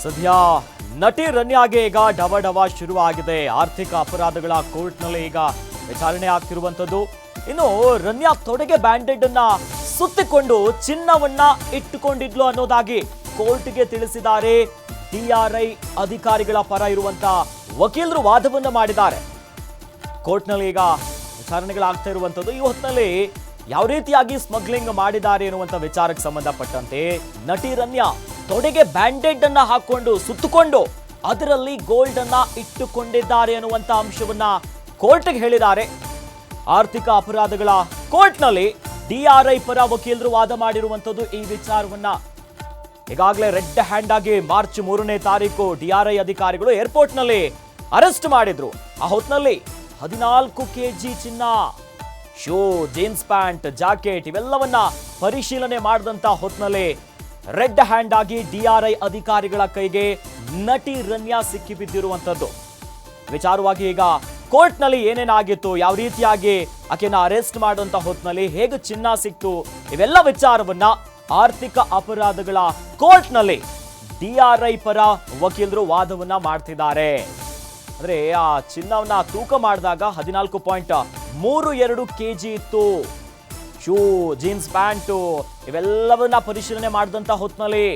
ಸದ್ಯ ನಟಿ ರನ್ಯಾಗೆ ಈಗ ಡವ ಶುರುವಾಗಿದೆ. ಆರ್ಥಿಕ ಅಪರಾಧಗಳ ಕೋರ್ಟ್ನಲ್ಲಿ ಈಗ ವಿಚಾರಣೆ ಆಗ್ತಿರುವಂತದ್ದು. ಇನ್ನು ರನ್ಯಾ ತೊಡೆಗೆ ಬ್ಯಾಂಡೆಡ್ ಅನ್ನ ಸುತ್ತಿಕೊಂಡು ಚಿನ್ನವನ್ನ ಇಟ್ಟುಕೊಂಡಿದ್ಲು ಅನ್ನೋದಾಗಿ ಕೋರ್ಟ್ಗೆ ತಿಳಿಸಿದ್ದಾರೆ. ಡಿಆರ್ಐ ಅಧಿಕಾರಿಗಳ ಪರ ಇರುವಂತ ವಕೀಲರು ವಾದವನ್ನ ಮಾಡಿದ್ದಾರೆ. ಕೋರ್ಟ್ನಲ್ಲಿ ಈಗ ವಿಚಾರಣೆಗಳಾಗ್ತಾ ಇರುವಂತದ್ದು. ಈ ಹೊತ್ತಿನಲ್ಲಿ ಯಾವ ರೀತಿಯಾಗಿ ಸ್ಮಗ್ಲಿಂಗ್ ಮಾಡಿದ್ದಾರೆ ಎನ್ನುವಂತ ವಿಚಾರಕ್ಕೆ ಸಂಬಂಧಪಟ್ಟಂತೆ ನಟಿ ರನ್ಯಾ ತೊಡೆಗೆ ಬ್ಯಾಂಡೆಡ್ ಅನ್ನ ಹಾಕೊಂಡು ಸುತ್ತಕೊಂಡು ಅದರಲ್ಲಿ ಗೋಲ್ಡ್ ಅನ್ನ ಇಟ್ಟುಕೊಂಡಿದ್ದಾರೆ ಅನ್ನುವಂತ ಅಂಶವನ್ನ ಕೋರ್ಟ್ಗೆ ಹೇಳಿದ್ದಾರೆ. ಆರ್ಥಿಕ ಅಪರಾಧಗಳ ಕೋರ್ಟ್ನಲ್ಲಿ ಡಿಆರ್ಐ ಪರ ವಕೀಲರು ವಾದ ಮಾಡಿರುವಂತದ್ದು ಈ ವಿಚಾರವನ್ನ. ಈಗಾಗಲೇ ರೆಡ್ ಹ್ಯಾಂಡ್ ಆಗಿ ಮಾರ್ಚ್ 3ನೇ ತಾರೀಕು ಡಿಆರ್ಐ ಅಧಿಕಾರಿಗಳು ಏರ್ಪೋರ್ಟ್ನಲ್ಲಿ ಅರೆಸ್ಟ್ ಮಾಡಿದ್ರು. ಆ ಹೊತ್ತಿನಲ್ಲಿ 14 ಕೆಜಿ ಚಿನ್ನ, ಶೂ, ಜೀನ್ಸ್ ಪ್ಯಾಂಟ್, ಜಾಕೆಟ್ ಇವೆಲ್ಲವನ್ನ ಪರಿಶೀಲನೆ ಮಾಡಿದಂತ ಹೊತ್ತಿನಲ್ಲಿ ರೆಡ್ ಹ್ಯಾಂಡ್ ಆಗಿ ಡಿಆರ್ಐ ಅಧಿಕಾರಿಗಳ ಕೈಗೆ ನಟಿ ರನ್ಯಾ ಸಿಕ್ಕಿ ಬಿದ್ದಿರುವಂತದ್ದು. ವಿಚಾರವಾಗಿ ಈಗ ಕೋರ್ಟ್ನಲ್ಲಿ ಏನೇನಾಗಿತ್ತು, ಯಾವ ರೀತಿಯಾಗಿ ಆಕೆನ ಅರೆಸ್ಟ್ ಮಾಡುವಂತ ಹೊತ್ತಿನಲ್ಲಿ ಹೇಗೆ ಚಿನ್ನ ಸಿಕ್ತು, ಇವೆಲ್ಲ ವಿಚಾರವನ್ನ ಆರ್ಥಿಕ ಅಪರಾಧಗಳ ಕೋರ್ಟ್ನಲ್ಲಿ ಡಿಆರ್ಐ ಪರ ವಕೀಲರು ವಾದವನ್ನ ಮಾಡ್ತಿದ್ದಾರೆ. ಅಂದ್ರೆ ಆ ಚಿನ್ನವನ್ನ ತೂಕ ಮಾಡಿದಾಗ 14.32 ಕೆಜಿ ಇತ್ತು. ಶೂ, ಜೀನ್ಸ್ ಪ್ಯಾಂಟು ಇವೆಲ್ಲವನ್ನ ಪರಿಶೀಲನೆ ಮಾಡಿದಂತ ಹೊತ್ತಿನಲ್ಲಿ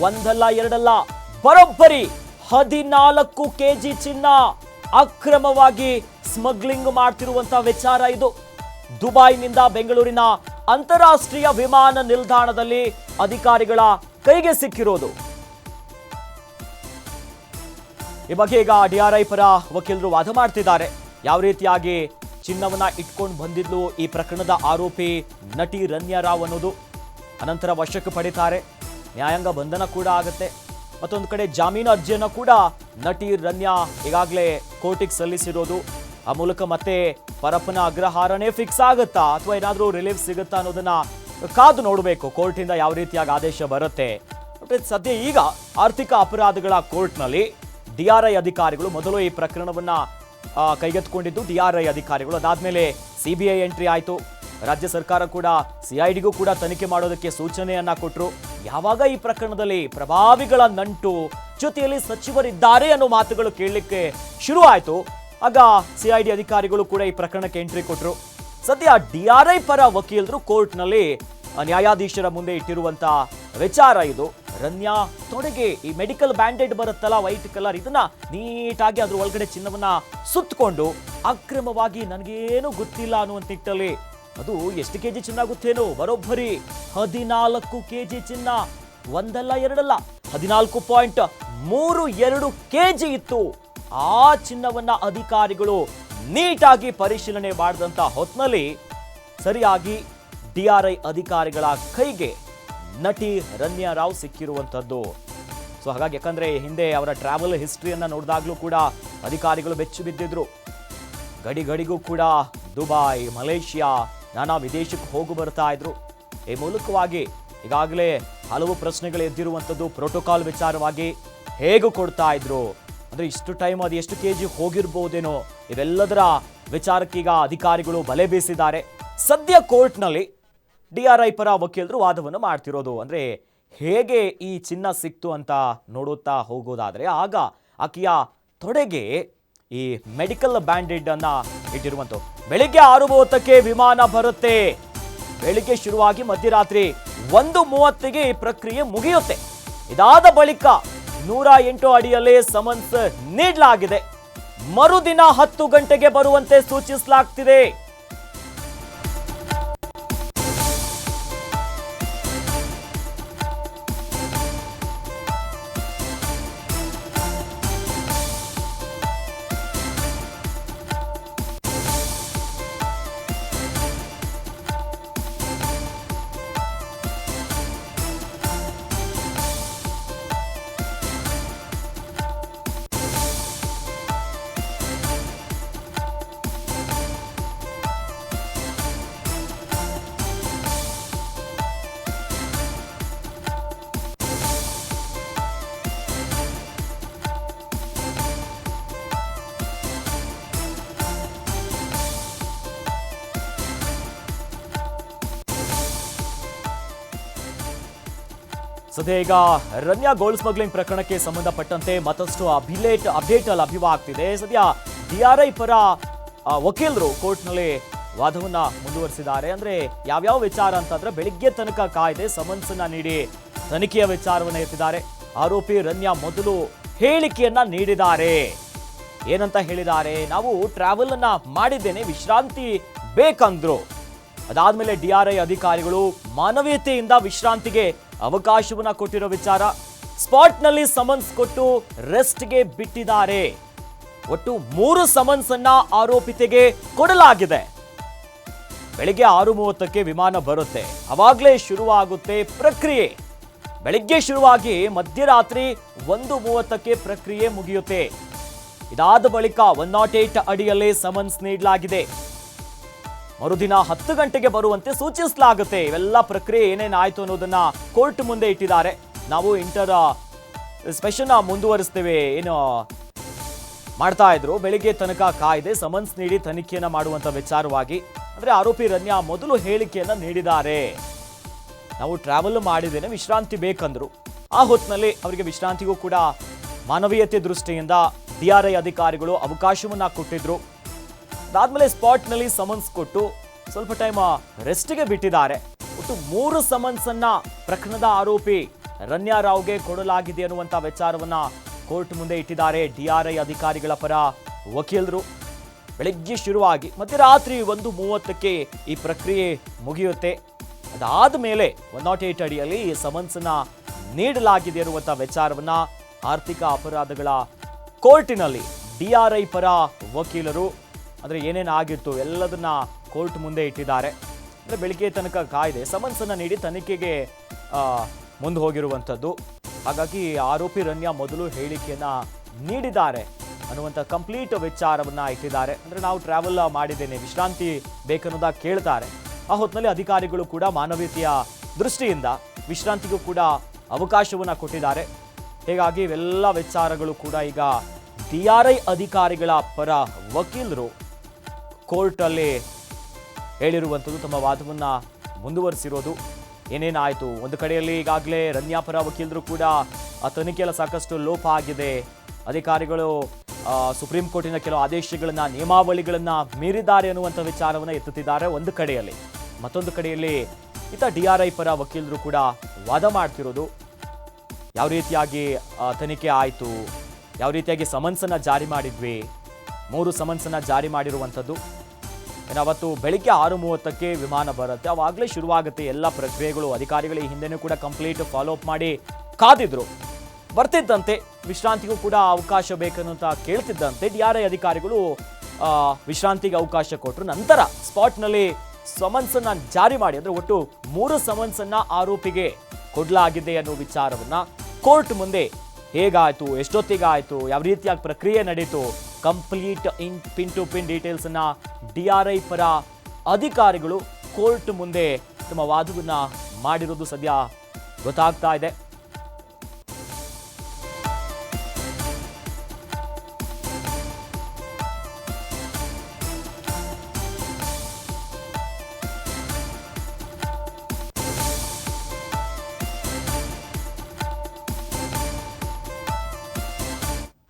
ಒಂದಲ್ಲ ಎರಡಲ್ಲ ಬರೋಬ್ಬರಿ 14 ಕೆಜಿ ಚಿನ್ನ ಅಕ್ರಮವಾಗಿ ಸ್ಮಗ್ಲಿಂಗ್ ಮಾಡ್ತಿರುವಂತ ವಿಚಾರ ಇದು. ದುಬೈನಿಂದ ಬೆಂಗಳೂರಿನ ಅಂತಾರಾಷ್ಟ್ರೀಯ ವಿಮಾನ ನಿಲ್ದಾಣದಲ್ಲಿ ಅಧಿಕಾರಿಗಳ ಕೈಗೆ ಸಿಕ್ಕಿರೋದು. ಈ ಬಗ್ಗೆ ಈಗ ಡಿಆರ್ಐ ಪರ ವಕೀಲರು ವಾದ ಮಾಡ್ತಿದ್ದಾರೆ. ಯಾವ ರೀತಿಯಾಗಿ ಚಿನ್ನವನ್ನ ಇಟ್ಕೊಂಡು ಬಂದಿದ್ಲು ಈ ಪ್ರಕರಣದ ಆರೋಪಿ ನಟಿ ರನ್ಯಾ ರಾವ್ ಅನ್ನೋದು. ಅನಂತರ ವಶಕ್ಕೆ ಪಡಿತಾರೆ. ನ್ಯಾಯಾಂಗ ಬಂಧನ ಕೂಡ ಆಗುತ್ತೆ. ಮತ್ತೊಂದು ಕಡೆ ಜಾಮೀನು ಅರ್ಜಿಯನ್ನು ಕೂಡ ನಟಿ ರನ್ಯಾ ಈಗಾಗಲೇ ಕೋರ್ಟಿಗೆ ಸಲ್ಲಿಸಿರೋದು. ಆ ಮೂಲಕ ಮತ್ತೆ ಪರಪ್ಪನ ಅಗ್ರಹಾರನೇ ಫಿಕ್ಸ್ ಆಗುತ್ತಾ ಅಥವಾ ಏನಾದರೂ ರಿಲೀಫ್ ಸಿಗುತ್ತಾ ಅನ್ನೋದನ್ನ ಕಾದು ನೋಡಬೇಕು. ಕೋರ್ಟಿಂದ ಯಾವ ರೀತಿಯಾಗಿ ಆದೇಶ ಬರುತ್ತೆ. ಸದ್ಯ ಈಗ ಆರ್ಥಿಕ ಅಪರಾಧಗಳ ಕೋರ್ಟ್ನಲ್ಲಿ ಡಿಆರ್ಐ ಅಧಿಕಾರಿಗಳು ಮೊದಲು ಈ ಪ್ರಕರಣವನ್ನ ಕೈಗೆತ್ತಿಕೊಂಡಿದ್ದು ಡಿಆರ್ಐ ಅಧಿಕಾರಿಗಳು. ಅದಾದ್ಮೇಲೆ ಸಿಬಿಐ ಎಂಟ್ರಿ ಆಯಿತು. ರಾಜ್ಯ ಸರ್ಕಾರ ಕೂಡ ಸಿಐಡಿಗೂ ಕೂಡ ತನಿಖೆ ಮಾಡೋದಕ್ಕೆ ಸೂಚನೆಯನ್ನ ಕೊಟ್ಟರು. ಯಾವಾಗ ಈ ಪ್ರಕರಣದಲ್ಲಿ ಪ್ರಭಾವಿಗಳ ನಂಟು, ಜೊತೆಯಲ್ಲಿ ಸಚಿವರಿದ್ದಾರೆ ಅನ್ನೋ ಮಾತುಗಳು ಕೇಳಲಿಕ್ಕೆ ಶುರು ಆಯಿತು, ಆಗ ಸಿಐಡಿ ಅಧಿಕಾರಿಗಳು ಕೂಡ ಈ ಪ್ರಕರಣಕ್ಕೆ ಎಂಟ್ರಿ ಕೊಟ್ಟರು. ಸದ್ಯ ಡಿಆರ್ಐ ಪರ ವಕೀಲರು ಕೋರ್ಟ್ನಲ್ಲಿ ನ್ಯಾಯಾಧೀಶರ ಮುಂದೆ ಇಟ್ಟಿರುವಂತ ವಿಚಾರ ಇದು. ರನ್ಯಾ ತೊಡೆಗೆ ಈ ಮೆಡಿಕಲ್ ಬ್ಯಾಂಡೆಡ್ ಬರುತ್ತಲ್ಲ, ವೈಟ್ ಕಲರ್, ಇದನ್ನ ನೀಟಾಗಿ ಅದ್ರ ಒಳಗಡೆ ಚಿನ್ನವನ್ನ ಸುತ್ತಕೊಂಡು ಅಕ್ರಮವಾಗಿ ನನಗೇನು ಗೊತ್ತಿಲ್ಲ ಅನ್ನುವಂತ ನಿಟ್ಟಲ್ಲಿ, ಅದು ಎಷ್ಟು ಕೆಜಿ ಚಿನ್ನ ಗೊತ್ತೇನು, ಬರೋಬ್ಬರಿ 14 ಕೆಜಿ ಚಿನ್ನ, ಒಂದಲ್ಲ ಎರಡಲ್ಲ 14.32 ಕೆಜಿ ಇತ್ತು. ಆ ಚಿನ್ನವನ್ನ ಅಧಿಕಾರಿಗಳು ನೀಟಾಗಿ ಪರಿಶೀಲನೆ ಮಾಡಿದಂತ ಹೊತ್ತಿನಲ್ಲಿ ಸರಿಯಾಗಿ ಡಿಆರ್ಐ ಅಧಿಕಾರಿಗಳ ಕೈಗೆ ನಟಿ ರನ್ಯಾ ರಾವ್ ಸಿಕ್ಕಿರುವಂಥದ್ದು. ಸೊ ಹಾಗಾಗಿ ಯಾಕಂದ್ರೆ ಹಿಂದೆ ಅವರ ಟ್ರಾವೆಲ್ ಹಿಸ್ಟ್ರಿಯನ್ನ ನೋಡಿದಾಗಲೂ ಕೂಡ ಅಧಿಕಾರಿಗಳು ಬೆಚ್ಚು ಬಿದ್ದಿದ್ರು. ಗಡಿಗೂ ಕೂಡ ದುಬೈ, ಮಲೇಷಿಯಾ, ನಾನಾ ವಿದೇಶಕ್ಕೆ ಹೋಗಿ ಬರ್ತಾ ಇದ್ರು. ಈ ಮೂಲಕವಾಗಿ ಈಗಾಗಲೇ ಹಲವು ಪ್ರಶ್ನೆಗಳು ಎದ್ದಿರುವಂಥದ್ದು. ಪ್ರೋಟೋಕಾಲ್ ವಿಚಾರವಾಗಿ ಹೇಗೆ ಕೊಡ್ತಾ ಇದ್ರು, ಅಂದ್ರೆ ಇಷ್ಟು ಟೈಮ್ ಅದು ಎಷ್ಟು ಕೆಜಿ ಹೋಗಿರ್ಬೋದೇನೋ, ಇವೆಲ್ಲದರ ವಿಚಾರಕ್ಕೀಗ ಅಧಿಕಾರಿಗಳು ಬಲೆ ಬೀಸಿದ್ದಾರೆ. ಸದ್ಯ ಕೋರ್ಟ್ನಲ್ಲಿ ಡಿಆರ್ಐ ಪರ ವಕೀಲರು ವಾದವನ್ನು ಮಾಡ್ತಿರೋದು. ಅಂದ್ರೆ ಹೇಗೆ ಈ ಚಿನ್ನ ಸಿಕ್ತು ಅಂತ ನೋಡುತ್ತಾ ಹೋಗೋದಾದ್ರೆ, ಆಗ ಆಕೆಯ ತೊಡೆಗೆ ಈ ಮೆಡಿಕಲ್ ಬ್ಯಾಂಡೆಡ್ ಅನ್ನ ಇಟ್ಟಿರುವಂತ. ಬೆಳಿಗ್ಗೆ 6:30ಕ್ಕೆ ವಿಮಾನ ಬರುತ್ತೆ. ಬೆಳಿಗ್ಗೆ ಶುರುವಾಗಿ ಮಧ್ಯರಾತ್ರಿ 1:30ಗೆ ಈ ಪ್ರಕ್ರಿಯೆ ಮುಗಿಯುತ್ತೆ. ಇದಾದ ಬಳಿಕ 108 ಅಡಿಯಲ್ಲೇ ಸಮನ್ಸ್ ನೀಡಲಾಗಿದೆ. ಮರುದಿನ 10 ಗಂಟೆಗೆ ಬರುವಂತೆ ಸೂಚಿಸಲಾಗ್ತಿದೆ. ಸದ್ಯ ಈಗ ರನ್ಯಾ ಗೋಲ್ಡ್ ಸ್ಮಗ್ಲಿಂಗ್ ಪ್ರಕರಣಕ್ಕೆ ಸಂಬಂಧಪಟ್ಟಂತೆ ಮತ್ತಷ್ಟು ಅಪ್ಡೇಟ್ ಲಭ್ಯವಾಗ್ತಿದೆ. ಸದ್ಯ ಡಿಆರ್ಐ ಪರ ವಕೀಲರು ಕೋರ್ಟ್ನಲ್ಲಿ ವಾದವನ್ನ ಮುಂದುವರಿಸಿದ್ದಾರೆ. ಅಂದ್ರೆ ಯಾವ್ಯಾವ ವಿಚಾರ ಅಂತಂದ್ರೆ ಬೆಳಿಗ್ಗೆ ತನಕ ಕಾಯ್ದೆ ಸಮನ್ಸನ್ನ ನೀಡಿ ತನಿಖೆಯ ವಿಚಾರವನ್ನ ಎತ್ತಿದ್ದಾರೆ. ಆರೋಪಿ ರನ್ಯಾ ಮೊದಲು ಹೇಳಿಕೆಯನ್ನ ನೀಡಿದ್ದಾರೆ. ಏನಂತ ಹೇಳಿದ್ದಾರೆ? ನಾವು ಟ್ರಾವೆಲ್ ಅನ್ನ ಮಾಡಿದ್ದೇನೆ, ವಿಶ್ರಾಂತಿ ಬೇಕಂದ್ರು. ಅದಾದ್ಮೇಲೆ ಡಿಆರ್ಐ ಅಧಿಕಾರಿಗಳು ಮಾನವೀಯತೆಯಿಂದ ವಿಶ್ರಾಂತಿಗೆ ಅವಕಾಶವನ್ನ ಕೊಟ್ಟಿರೋ ವಿಚಾರ. ಸ್ಪಾಟ್ ನಲ್ಲಿ ಸಮನ್ಸ್ ಕೊಟ್ಟು ರೆಸ್ಟ್ಗೆ ಬಿಟ್ಟಿದ್ದಾರೆ. ಒಟ್ಟು 3 ಸಮನ್ಸ್ ಅನ್ನ ಆರೋಪಿತೆಗೆ ಕೊಡಲಾಗಿದೆ. ಬೆಳಿಗ್ಗೆ 6:30ಕ್ಕೆ ವಿಮಾನ ಬರುತ್ತೆ, ಅವಾಗ್ಲೇ ಶುರುವಾಗುತ್ತೆ ಪ್ರಕ್ರಿಯೆ. ಬೆಳಿಗ್ಗೆ ಶುರುವಾಗಿ ಮಧ್ಯರಾತ್ರಿ 1:30ಕ್ಕೆ ಪ್ರಕ್ರಿಯೆ ಮುಗಿಯುತ್ತೆ. ಇದಾದ ಬಳಿಕ 108 ಅಡಿಯಲ್ಲೇ ಸಮನ್ಸ್ ನೀಡಲಾಗಿದೆ. ಮರುದಿನ 10 ಗಂಟೆಗೆ ಬರುವಂತೆ ಸೂಚಿಸಲಾಗುತ್ತೆ. ಇವೆಲ್ಲ ಪ್ರಕ್ರಿಯೆ ಏನೇನಾಯ್ತು ಅನ್ನೋದನ್ನ ಕೋರ್ಟ್ ಮುಂದೆ ಇಟ್ಟಿದ್ದಾರೆ. ನಾವು ಸ್ಪೆಷನ್ ಮುಂದುವರಿಸ್ತೇವೆ ಏನು ಮಾಡ್ತಾ ಇದ್ರು. ಬೆಳಿಗ್ಗೆ ತನಕ ಕಾಯ್ದೆ ಸಮನ್ಸ್ ನೀಡಿ ತನಿಖೆಯನ್ನ ಮಾಡುವಂತ ವಿಚಾರವಾಗಿ ಅಂದ್ರೆ ಆರೋಪಿ ರನ್ಯಾ ಮೊದಲು ಹೇಳಿಕೆಯನ್ನ ನೀಡಿದ್ದಾರೆ. ನಾವು ಟ್ರಾವೆಲ್ ಮಾಡಿದ್ದೇನೆ, ವಿಶ್ರಾಂತಿ ಬೇಕಂದ್ರು. ಆ ಹೊತ್ತಿನಲ್ಲಿ ಅವರಿಗೆ ವಿಶ್ರಾಂತಿಗೂ ಕೂಡ ಮಾನವೀಯತೆ ದೃಷ್ಟಿಯಿಂದ ಡಿಆರ್ಐ ಅಧಿಕಾರಿಗಳು ಅವಕಾಶವನ್ನ ಕೊಟ್ಟಿದ್ರು. ಅದಾದ್ಮೇಲೆ ಸ್ಪಾಟ್ ನಲ್ಲಿ ಸಮನ್ಸ್ ಕೊಟ್ಟು ಸ್ವಲ್ಪ ಟೈಮ್ ರೆಸ್ಟ್ಗೆ ಬಿಟ್ಟಿದ್ದಾರೆ. ಒಟ್ಟು 3 ಸಮನ್ಸ್ ಅನ್ನ ಪ್ರಕರಣದ ಆರೋಪಿ ರನ್ಯಾ ರಾವ್ಗೆ ಕೊಡಲಾಗಿದೆ ಅನ್ನುವಂತ ವಿಚಾರವನ್ನ ಕೋರ್ಟ್ ಮುಂದೆ ಇಟ್ಟಿದ್ದಾರೆ ಡಿಆರ್ಐ ಅಧಿಕಾರಿಗಳ ಪರ ವಕೀಲರು. ಬೆಳಗ್ಗೆ ಶುರುವಾಗಿ ಮಧ್ಯರಾತ್ರಿ 1:30ಕ್ಕೆ ಈ ಪ್ರಕ್ರಿಯೆ ಮುಗಿಯುತ್ತೆ. ಅದಾದ ಮೇಲೆ 108 ಅಡಿಯಲ್ಲಿ ಈ ಸಮನ್ಸ್ ಅನ್ನ ನೀಡಲಾಗಿದೆ ಅನ್ನುವಂತ ವಿಚಾರವನ್ನ ಆರ್ಥಿಕ ಅಪರಾಧಗಳ ಕೋರ್ಟಿನಲ್ಲಿ ಡಿಆರ್ಐ ಪರ ವಕೀಲರು ಅಂದ್ರೆ ಏನೇನಾಗಿತ್ತು ಎಲ್ಲದನ್ನ ಕೋರ್ಟ್ ಮುಂದೆ ಇಟ್ಟಿದ್ದಾರೆ. ಅಂದ್ರೆ ಬೆಳಿಗ್ಗೆ ತನಕ ಕಾಯ್ದೆ ಸಮನ್ಸ್ ಅನ್ನ ನೀಡಿ ತನಿಖೆಗೆ ಮುಂದೆ ಹೋಗಿರುವಂಥದ್ದು. ಹಾಗಾಗಿ ಆರೋಪಿ ರನ್ಯಾ ಮೊದಲು ಹೇಳಿಕೆಯನ್ನ ನೀಡಿದ್ದಾರೆ ಅನ್ನುವಂಥ ಕಂಪ್ಲೀಟ್ ವಿಚಾರವನ್ನ ಇಟ್ಟಿದ್ದಾರೆ. ಅಂದ್ರೆ ನಾವು ಟ್ರಾವೆಲ್ ಮಾಡಿದ್ದೇನೆ, ವಿಶ್ರಾಂತಿ ಬೇಕನ್ನೋದ ಕೇಳ್ತಾರೆ. ಆ ಹೊತ್ತಿನಲ್ಲಿ ಅಧಿಕಾರಿಗಳು ಕೂಡ ಮಾನವೀಯತೆಯ ದೃಷ್ಟಿಯಿಂದ ವಿಶ್ರಾಂತಿಗೂ ಕೂಡ ಅವಕಾಶವನ್ನ ಕೊಟ್ಟಿದ್ದಾರೆ. ಹೀಗಾಗಿ ಇವೆಲ್ಲ ವಿಚಾರಗಳು ಕೂಡ ಈಗ ಡಿಆರ್ಐ ಅಧಿಕಾರಿಗಳ ಪರ ವಕೀಲರು ಕೋರ್ಟ್ ಅಲ್ಲಿ ಹೇಳಿರುವಂಥದ್ದು, ತಮ್ಮ ವಾದವನ್ನ ಮುಂದುವರಿಸಿರೋದು. ಏನೇನಾಯಿತು, ಒಂದು ಕಡೆಯಲ್ಲಿ ಈಗಾಗಲೇ ರನ್ಯಾ ಪರ ವಕೀಲರು ಕೂಡ ಆ ತನಿಖೆಯಲ್ಲ ಸಾಕಷ್ಟು ಲೋಪ ಆಗಿದೆ, ಅಧಿಕಾರಿಗಳು ಸುಪ್ರೀಂ ಕೋರ್ಟಿನ ಕೆಲವು ಆದೇಶಗಳನ್ನ ನಿಯಮಾವಳಿಗಳನ್ನ ಮೀರಿದ್ದಾರೆ ಅನ್ನುವಂಥ ವಿಚಾರವನ್ನ ಎತ್ತುತ್ತಿದ್ದಾರೆ ಒಂದು ಕಡೆಯಲ್ಲಿ. ಮತ್ತೊಂದು ಕಡೆಯಲ್ಲಿ ಈತ ಡಿಆರ್ಐ ಪರ ವಕೀಲರು ಕೂಡ ವಾದ ಮಾಡ್ತಿರೋದು. ಯಾವ ರೀತಿಯಾಗಿ ತನಿಖೆ ಆಯಿತು, ಯಾವ ರೀತಿಯಾಗಿ ಸಮನ್ಸನ್ನ ಜಾರಿ ಮಾಡಿದ್ವಿ, 3 ಸಮನ್ಸನ್ನ ಜಾರಿ ಮಾಡಿರುವಂಥದ್ದು. ಅವತ್ತು ಬೆಳಿಗ್ಗೆ 6:30ಕ್ಕೆ ವಿಮಾನ ಬರುತ್ತೆ, ಅವಾಗಲೇ ಶುರುವಾಗುತ್ತೆ ಎಲ್ಲ ಪ್ರಕ್ರಿಯೆಗಳು. ಅಧಿಕಾರಿಗಳು ಈ ಹಿಂದೆನೂ ಕೂಡ ಕಂಪ್ಲೀಟ್ ಫಾಲೋ ಅಪ್ ಮಾಡಿ ಕಾದಿದ್ರು. ಬರ್ತಿದ್ದಂತೆ ವಿಶ್ರಾಂತಿಗೂ ಕೂಡ ಅವಕಾಶ ಬೇಕನ್ನೋಂತ ಕೇಳ್ತಿದ್ದಂತೆ ಡಿಆರ್ಐ ಅಧಿಕಾರಿಗಳು ವಿಶ್ರಾಂತಿಗೆ ಅವಕಾಶ ಕೊಟ್ಟರು. ನಂತರ ಸ್ಪಾಟ್ನಲ್ಲಿ ಸಮನ್ಸನ್ನ ಜಾರಿ ಮಾಡಿ ಅಂದ್ರೆ ಒಟ್ಟು 3 ಸಮನ್ಸನ್ನ ಆರೋಪಿಗೆ ಕೊಡಲಾಗಿದೆ ಅನ್ನೋ ವಿಚಾರವನ್ನ ಕೋರ್ಟ್ ಮುಂದೆ ಹೇಗಾಯ್ತು, ಎಷ್ಟೊತ್ತಿಗಾಯ್ತು, ಯಾವ ರೀತಿಯಾಗಿ ಪ್ರಕ್ರಿಯೆ ನಡೀತು, complete pin to pin details ಅನ್ನ ಡಿಆರ್ಐ ಪರ ಅಧಿಕಾರಿಗಳು ಕೋರ್ಟ್ ಮುಂದೆ ತಮ್ಮ ವಾದವನ್ನ ಮಾಡಿರೋದು ಸದ್ಯ ಗೊತ್ತಾಗ್ತಾ ಇದೆ.